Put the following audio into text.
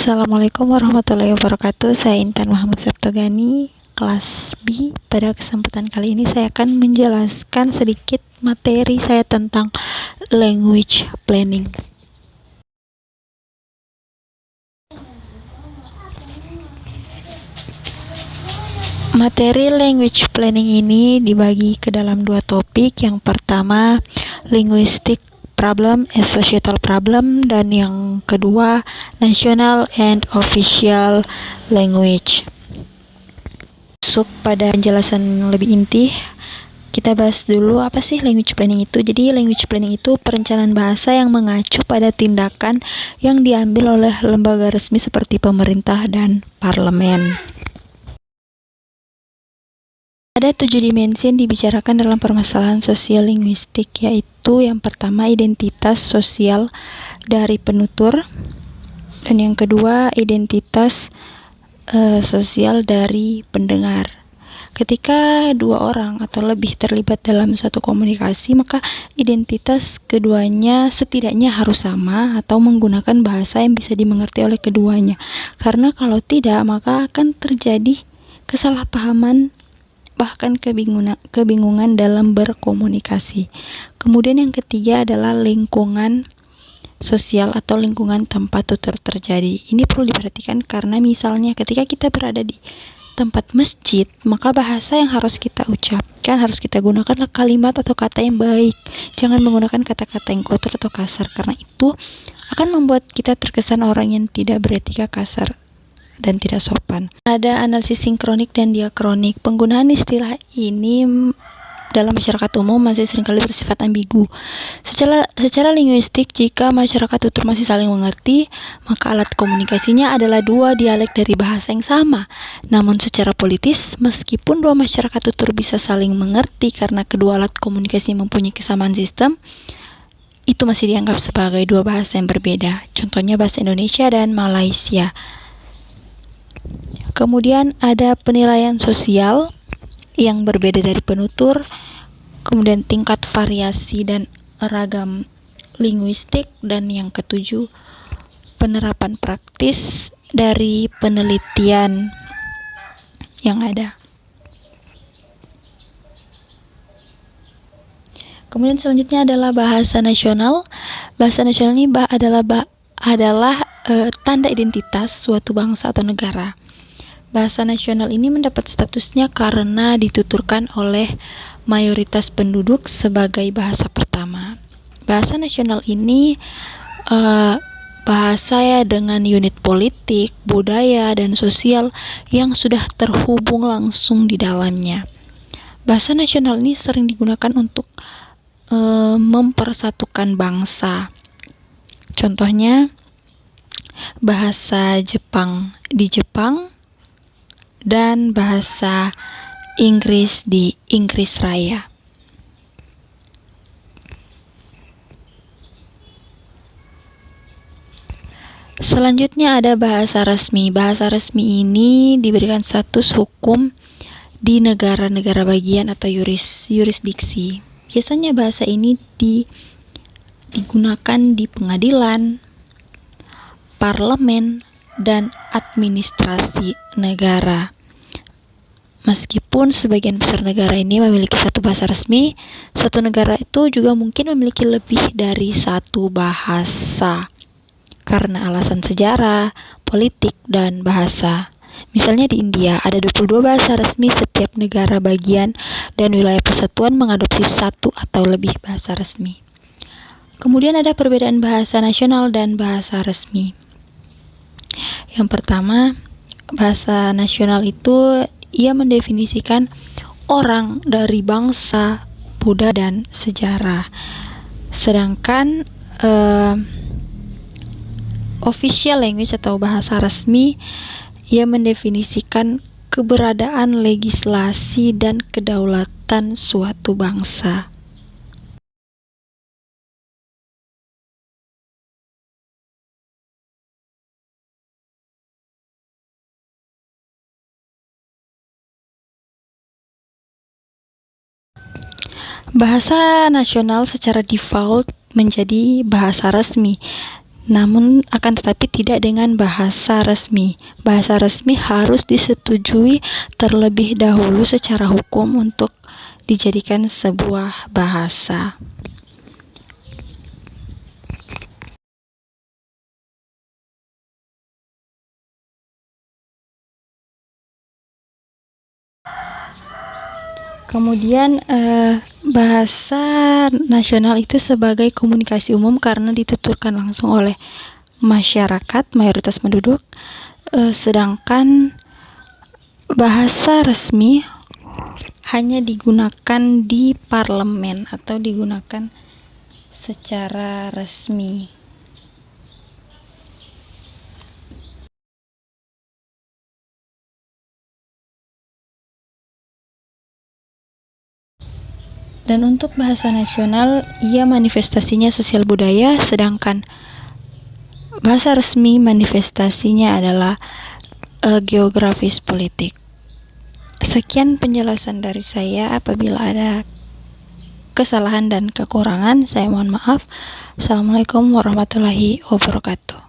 Assalamualaikum warahmatullahi wabarakatuh. Saya Intan Muhammad Septogani, kelas B. Pada kesempatan kali ini saya akan menjelaskan sedikit materi saya tentang language planning. Materi language planning ini dibagi ke dalam dua topik. Yang pertama, linguistic problem and societal problem, dan yang kedua, national and official language. Masuk pada penjelasan lebih inti, kita bahas dulu apa sih language planning itu. Jadi language planning itu perencanaan bahasa yang mengacu pada tindakan yang diambil oleh lembaga resmi seperti pemerintah dan parlemen. Ada 7 dimensi yang dibicarakan dalam permasalahan sosial linguistik, yaitu yang pertama identitas sosial dari penutur, dan yang kedua identitas sosial dari pendengar. Ketika dua orang atau lebih terlibat dalam satu komunikasi, maka identitas keduanya setidaknya harus sama atau menggunakan bahasa yang bisa dimengerti oleh keduanya. Karena kalau tidak, maka akan terjadi kesalahpahaman, bahkan kebingungan dalam berkomunikasi. Kemudian yang ketiga adalah lingkungan sosial atau lingkungan tempat tutur terjadi. Ini perlu diperhatikan karena misalnya ketika kita berada di tempat masjid, maka bahasa yang harus kita ucapkan, harus kita gunakan kalimat atau kata yang baik. Jangan menggunakan kata-kata yang kotor atau kasar, karena itu akan membuat kita terkesan orang yang tidak beretika, kasar, dan tidak sopan. Ada analisis sinkronik dan diakronik. Penggunaan istilah ini dalam masyarakat umum masih seringkali bersifat ambigu. Secara linguistik, jika masyarakat tutur masih saling mengerti, maka alat komunikasinya adalah dua dialek dari bahasa yang sama. Namun secara politis, meskipun dua masyarakat tutur bisa saling mengerti karena kedua alat komunikasi mempunyai kesamaan sistem, itu masih dianggap sebagai dua bahasa yang berbeda. Contohnya bahasa Indonesia dan Malaysia. Kemudian ada penilaian sosial yang berbeda dari penutur, kemudian tingkat variasi dan ragam linguistik, dan yang ketujuh, penerapan praktis dari penelitian yang ada. Kemudian selanjutnya adalah bahasa nasional. Bahasa nasional ini adalah tanda identitas suatu bangsa atau negara. Bahasa nasional ini mendapat statusnya karena dituturkan oleh mayoritas penduduk sebagai bahasa pertama. Bahasa nasional ini bahasa dengan unit politik, budaya, dan sosial yang sudah terhubung langsung di dalamnya. Bahasa nasional ini sering digunakan untuk mempersatukan bangsa. Contohnya, bahasa Jepang di Jepang dan bahasa Inggris di Inggris Raya. Selanjutnya ada bahasa resmi. Bahasa resmi ini diberikan status hukum di negara-negara bagian atau yurisdiksi. Biasanya bahasa ini digunakan di pengadilan, parlemen, dan administrasi negara. Meskipun sebagian besar negara ini memiliki satu bahasa resmi, suatu negara itu juga mungkin memiliki lebih dari satu bahasa karena alasan sejarah, politik, dan bahasa. Misalnya di India ada 22 bahasa resmi, setiap negara bagian dan wilayah persatuan mengadopsi satu atau lebih bahasa resmi. Kemudian ada perbedaan bahasa nasional dan bahasa resmi. Yang pertama, bahasa nasional itu ia mendefinisikan orang dari bangsa, budaya, dan sejarah. Sedangkan official language atau bahasa resmi ia mendefinisikan keberadaan legislasi dan kedaulatan suatu bangsa. Bahasa nasional secara default menjadi bahasa resmi. namun akan tetapi tidak dengan bahasa resmi. Bahasa resmi harus disetujui terlebih dahulu secara hukum untuk dijadikan sebuah bahasa. Kemudian bahasa nasional itu sebagai komunikasi umum karena dituturkan langsung oleh masyarakat mayoritas penduduk, sedangkan bahasa resmi hanya digunakan di parlemen atau digunakan secara resmi. Dan untuk bahasa nasional, ia manifestasinya sosial budaya, sedangkan bahasa resmi manifestasinya adalah geografis politik. Sekian penjelasan dari saya. Apabila ada kesalahan dan kekurangan, saya mohon maaf. Assalamualaikum warahmatullahi wabarakatuh.